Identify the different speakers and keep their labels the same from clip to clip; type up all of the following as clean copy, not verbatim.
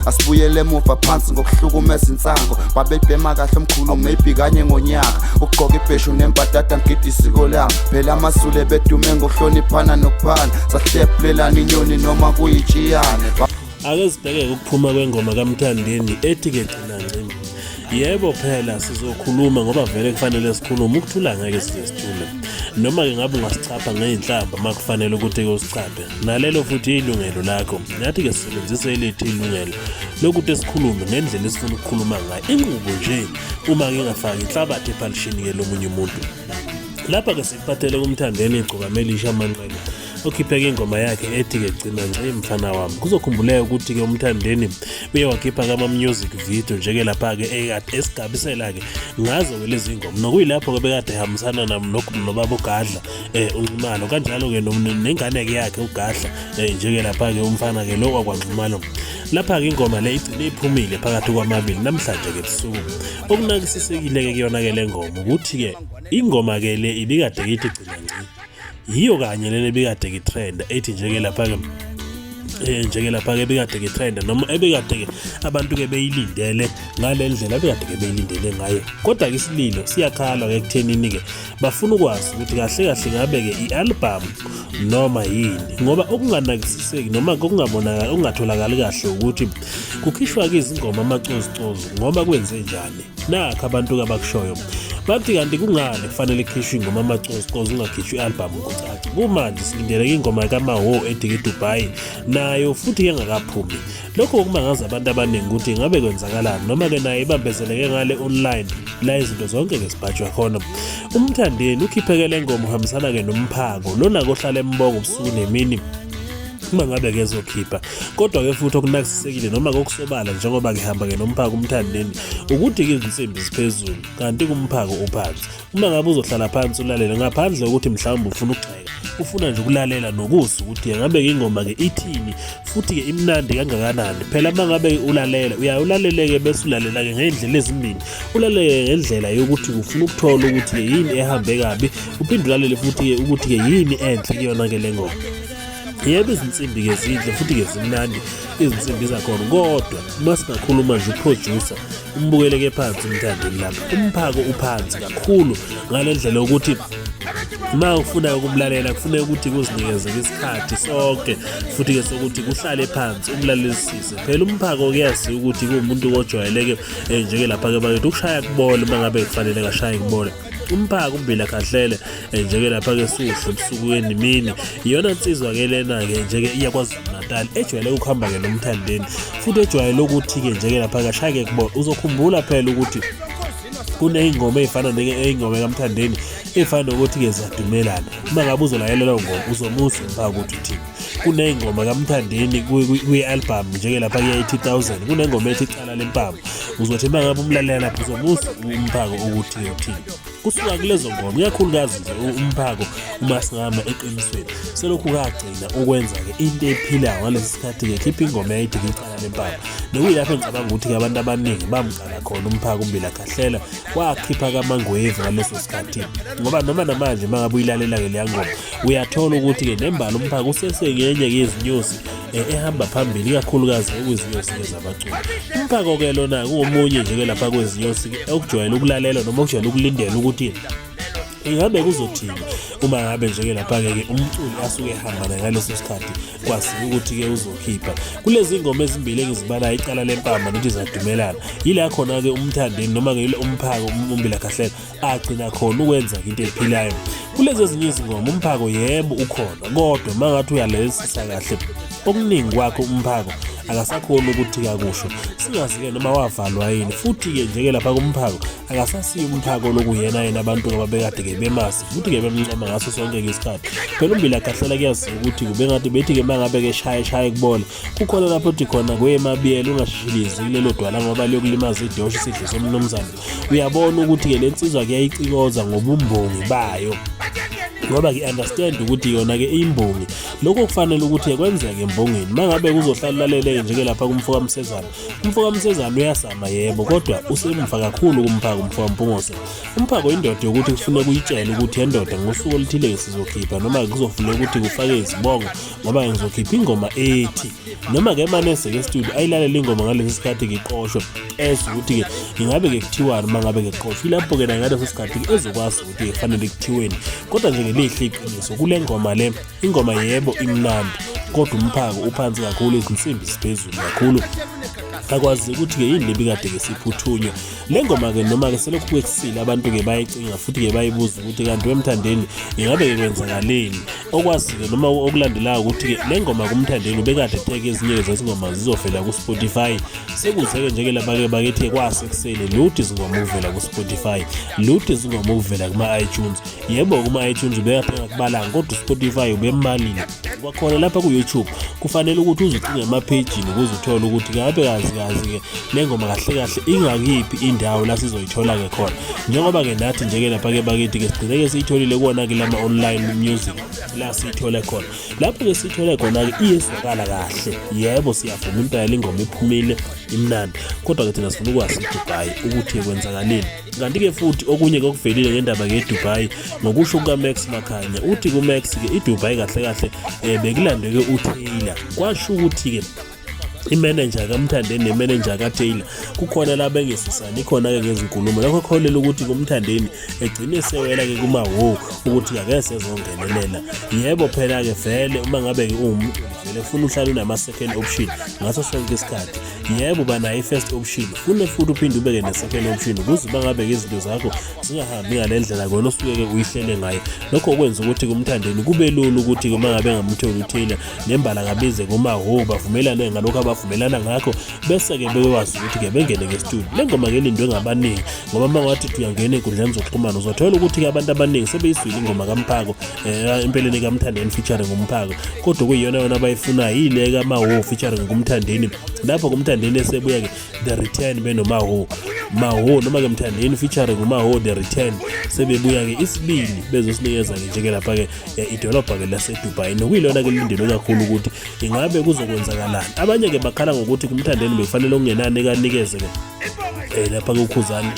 Speaker 1: Asibuyele emuva phansi ngokuhlukumeza insango babebhema kahle omkhulu maybe kanye ngonyaka ugqoka ibheshu nembadada ngidi isiko lami phela amasule bedume ngokuhloniphana nokuphana sahlephulelana inyoni noma kuyijiyane.
Speaker 2: Ake sibheke ukuphuma kwengoma kaMthandeni ethi ke gcina ngcimbi. Yebo phela sizokhuluma ngoba vele kufanele sikhulume, ukuthula ngeke sithule. Noma ke ngabe ungasichapha ngeinhlamba makufanele ukuthi usichaphe. Nalelo futhi ilungelo lakho. Nathi ke sisebenzise elithi ilungelo lokuthi sikhulume ngendlela esifuna ukukhuluma ngayo. Inqubo nje uma ke ngafaki inhlabathi ephalisini ke lomunye umuntu. Lapha ke siphathele kuMthandeni igcokameli ishamanqele. Okhipheke ingoma yakhe ethi ke gcina ngcimbi mfana wami. Kuzokhumbuleka ukuthi ke uMthandeni uye wakhipha kama music video nje ke lapha ke ekade esigabisela ke ngazo ke lezi ngoma. Nokuyilapho ke bekade ehambisana nobaba uGadla uNxumalo kanjalo ke nengane yakhe uGadla nje ke lapha ke umfana ke lo wakwaNxumalo. Lapha ke ingoma le igcine iphumile phakathi kwamabili namhlanje ke ebusuku. Okunakisisekile ke kuyona ke le ngoma ukuthi ke ingoma ke le ibikade ithi gcina ngcimbi. Yiyo kanye lele bekade ke trend ethi nje lapha ke bekade ke trend noma ebekade ke abantu ke beyilindele ngalendlela bekade ke beyilindele ngayo. Kodwa ke isililo siyakhala ke ekuthenini ke bafuna ukwazi ukuthi kahle kahle ngabe ke ialbum noma yini, ngoba okunganakisiseki noma okungabonakala okungatholakali kahle ukuthi kukhishwa ke izingoma amacozicozi ngoba kwenze njani. Nakho abantu ke abakushoyo bathi kanti kungani kufanele ikhishwe ingoma amacozicozi ungakhishwa ialbum kucaca. Kumanje silindeleke ingoma kaMaho ethi ke Dubai nayo futhi ke ngakaphumi. Lokho kumangaza abantu abaningi ukuthi ngabe kwenzakalani noma ke naye ibambezeleke ngale online la izinto zonke ke sibhajwa khona. uMthandeni ukhiphekele ingoma uhambisana ke noMphako lona kohlala embongo ubusuku nemini uma ngabe ke ezokhipha. Kodwa ke futhi okunakisisekile noma kokusobala njengoba ke hamba ke noMphako uMthandeni ukuthi ke izinsimbi ziphezulu kanti kuMphako uphansi. Uma ngabe uzohlala phansi ulalele ngaphandle ukuthi mhlawumbe ufuna ukugxeka, ufuna nje ukulalela nokuza ukuthi ngabe ke ingoma ke ithini futhi ke imnandi kangakanani. Phela uma ngabe ulalela uyalaleleke bese ulalela ke ngendlela ezimbili. Ulalele ngendlela yokuthi ufuna ukuthola ukuthi ke yini ehambe kabi, uphinde ulalele futhi ke ukuthi ke yini enhle kuyona ke le ngoma. Yebo izinsimbi ke zinhle futhi ke zimnandi izinsimbi zakhona, kodwa uma singakhuluma nje uproducer umbukeleke phansi uMthandeni lapha. uMphako uphansi kakhulu ngalendlela ukuthi uma ufuna ukumlalela kufanele ukuthi kuzinikeze isikhathi sonke futhi ke sokuthi kuhlale phansi umlalelisise. Phela uMphako kuyazi ukuthi kuumuntu ojwayeleke nje ke lapha ke bakithi ukushaya kubole uma ngabe kufanele kashaye kubole. uMphako umbila kahlele nje ke lapha ke suhle ebusukwini mini iyona insizwa ke lena ke nje ke iyakwazi Natal ejwayele ukuhamba ke noMthandeni futhi ejwayele ukuthi ke nje ke lapha kashaye kubole. Uzokhumbula phela ukuthi kuneyingoma ezifana nengoma kaMthandeni efana nokuthi ke zadumelana. Uma ngabe uzolayelela ngoma uzomusa uMphako ukuthi uthini. Kuneyingoma kaMthandeni kwi-album nje ke lapha ke 80000 kunengoma ethi icala lempama. Uzothi uma ngabe umlalela lapho uzomusa uMphako ukuthi uthini. Kusuka kulezo ngoma ikakhulukazi nje uMphako uma singama eqinisweni selokhu kagcina ukwenza ke into ephilayo ngalesi sikhathi ke khipha ingoma ethi icala lempama. Nokuyilapho ngicabanga ukuthi ke abantu abaningi bamqala khona uMphako umbila kahlela wakhipha kaMangweve ngaleso sikhathi, ngoba noma namanje mangabe uyilalela ke leya ngoma uyathola ukuthi ke nembala uMphako usesengenye ke izinyosi ehamba phambili ikakhulukazi okuzinyosi zabaculi. uMphako ke lona kungomunye nje ke lapha kwezinyosi okujwayele ukulalela noma okujwayele ukulindela ukuthi ingabe kuzothini uma ngabe nje ke lapha ke umculi asuke ehamba naye ngaleso sikhathi kwaziwa ukuthi ke uzokhipha. Kulezi ngoma ezimbili engizibala icala lempama nokuthi zadumelana yila khona ke uMthandeni noma ke uMphako umbila kahlela agcina khona ukwenza into ephilayo. Kulezi ezinye izingoma uMphako yebo ukhona, kodwa mangathi uyalelisisa kahle okuningi kwakho uMphako akasakhona ukuthi kakusho singazike noma wavalwa yini. Futhi ke nje ke lapha kuMphako akasasiyo uMphako lokuyena yena abantu ababekade ke bemasi futhi ke bemncoma ngaso sonke isikhathi. Phela umbila kahlela kuyazi ukuthi kube ngathi bethi ke mangabe ke shaye kubona kukhona lapho uthi khona kwemabiyela ungashishilizi kulelo dwala ngoba liyokulimaza idosho isidlo somnumzana. Uyabona ukuthi ke lensizwa kuyayicikoza ngobumbongi bayo ngoba ke understand ukuthi yona ke imbongi lokho kufanele ukuthi kwenzeke embongeni. Mangabe kuzohlala lalele ke njeke lapha kumfoka Msezana. Umfoka Msezana uyasama yebo, kodwa usemva kakhulu kumphako umfoka Mpungose. Umphako indoda yokuthi kufuneka uyitshele ukuthi yendoda ngosuku oluthile sizokhipha noma kuzofuneka ukuthi kufake izibongo ngoba ngizokhipha ingoma ethi noma ke manese ke studio ayilalela ingoma ngalesi sikhathi ngiqoshwe ukuthi ke ingabe ke kuthiwani mangabe ke qoshwe lapho ke ngaleso sikhathi ezokwazi ukuthi kufanele kuthiweni. Kodwa nje ngelihle iqiniso kule ngoma le, ingoma yebo imnandi kodwa umphako uphansi kakhulu, izinsimbi ziphezulu kakhulu, akwazi ukuthi ke yini lebikade ke siphuthunywa le ngoma ke noma ke selokhu kwesile abantu ke bayicinga futhi ke bayibuza ukuthi kanti wemthandeni ingabe ke kwenzakaleni. Okwazi ke noma okulandelayo ukuthi ke le ngoma kumthandeni ubekade teke ezinye zezingoma zizofela ku Spotify. Sekuzeke nje ke lapha ke bakethi kwasekusele luthi izingoma uvela ku Spotify, luthi izingoma uvela kuma iTunes. Yebo kuma iTunes ubekade ngakubalanga kodwa Spotify ubembalile. Kwakhona lapha ku YouTube kufanele ukuthi uzicinge ama-page ukuze uthole ukuthi ngabe kazi ke le ngoma kahle kahle ingakiphi indawo la sizoyithola ke khona. Njengoba ke nathi nje ke lapha ke bakithi ke sigcine ke siyitholile kuona ke lama online music la siyithola khona. Lapho ke siyithola khona ke iyesakala kahle. Yebo siyavuma impela ingoma iphumile imnandi, kodwa ke thina sifuna ukwazi eDubai ukuthi kwenzakaleni. Kanti ke futhi okunye kokuvelile ngendaba ke eDubai ngokusho kuka Max Makhanya uthi ku Max ke iDubai kahle kahle bekulandwe ke uTaylor. Kwasho ukuthi ke imanager kaMthandeni nemanager kaTaylor kukhona la bengesisana ikhona ke ngezinkulumo lakho kholela ukuthi kuMthandeni egcine sewela ke kuma ukuthi ake sezongenelela. Yebo phela ke vele uma ngabe ke umuntu vele ufuna uhlala unama second option ngaso sonke isikhathi. Yebo bana i-first option fune futhi uphinde ubeke ne-second option ukuze bangabe ke izinto zakho zingahambi ngalendlela kona osuke ke uyihlele ngayo. Lokho kwenza ukuthi kuMthandeni kube lula ukuthi uma ngabe ngamtholi uTaylor nembala kabize kuma bavumelane ngalokho abavumelana ngakho bese ke bekwazi ukuthi ke bengene ke studio. Le ngoma ke lindwe ngabaningi ngoba mangathi uyangena enkundleni zokuxhumana uzothola ukuthi ke abantu abaningi sebeyiswile ingoma kaMphako empeleni kaMthandeni featuring ngumphako, kodwa kuyiyona yona abayifunayo ile ka featuring ngumthandeni. Lapho kuMthandeni esebuya ke The Return benoma Maho noma ke Mthandeni featuring uMaho The Return sebebuya ke isibili bezosinikeza ke nje ke lapha ke idolobha ke laseDubai. Nokuyilona ke lindelo kakhulu ukuthi ingabe kuzokwenzakalani. Abanye ke bakhala ngokuthi kuMthandeni befanele okungenani kanikeze ke lapha kukhuzani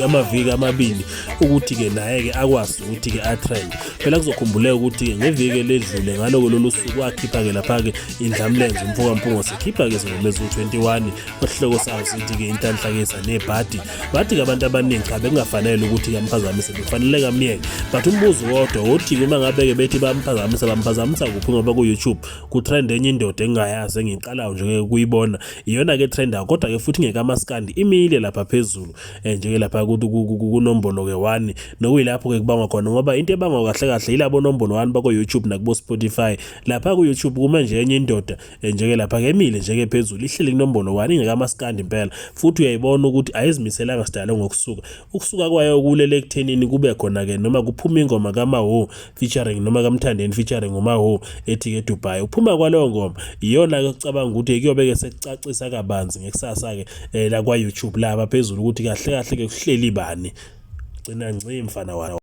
Speaker 2: amaviki amabili ukuthi ke naye ke akwazi ukuthi ke atrend. Phela kuzokhumbuleka ukuthi ke ngeviki ledlule ngaloko lolu suku wakhipha ke lapha ke indlamlenze umfoka Mpungose khipha ke ngomezi 21 osihloko sawo sithi ke inhlanhlakisa nebhadi. Bathi ke abantu abaningi cha bekungafanele ukuthi ke amphazamise, befanele kamyeke. But umbuzo wodwa uthi uma ngabe ke bethi bamphazamise kuphi ngoba ku YouTube ku trend enye indoda engayazi engiqalayo nje kuyibona iyona ke trend kodwa ke futhi ngeke amaskandi imile lapha phezulu nje lapha kunombolo ke 1 nokuyilapho ke kubangwa khona ngoba into ebangwa kahle kahle ilabo nombolo 1 bako YouTube nakubo Spotify. Lapha ku YouTube kuma nje enye indoda nje lapha ke emile nje ke phezulu ihleli kunombolo 1 ingeke amaskandi impela, futhi uyayibona ukuthi ayizimiselanga sidala ukusuka kwayo kulele ekuthenini kube khona ke noma kuphuma ingoma kaMaho featuring noma kaMthandeni featuring uMaho ethi ke Dubai. Uphuma kwaleyo ngoma iyona ke ucabanga ukuthi kuyobe ke sekucacisa kabanzi ngekusasa ke la kwa YouTube laba phezulu ukuthi kahle kahle ke kuhleli bani gcina ngci mfana wami.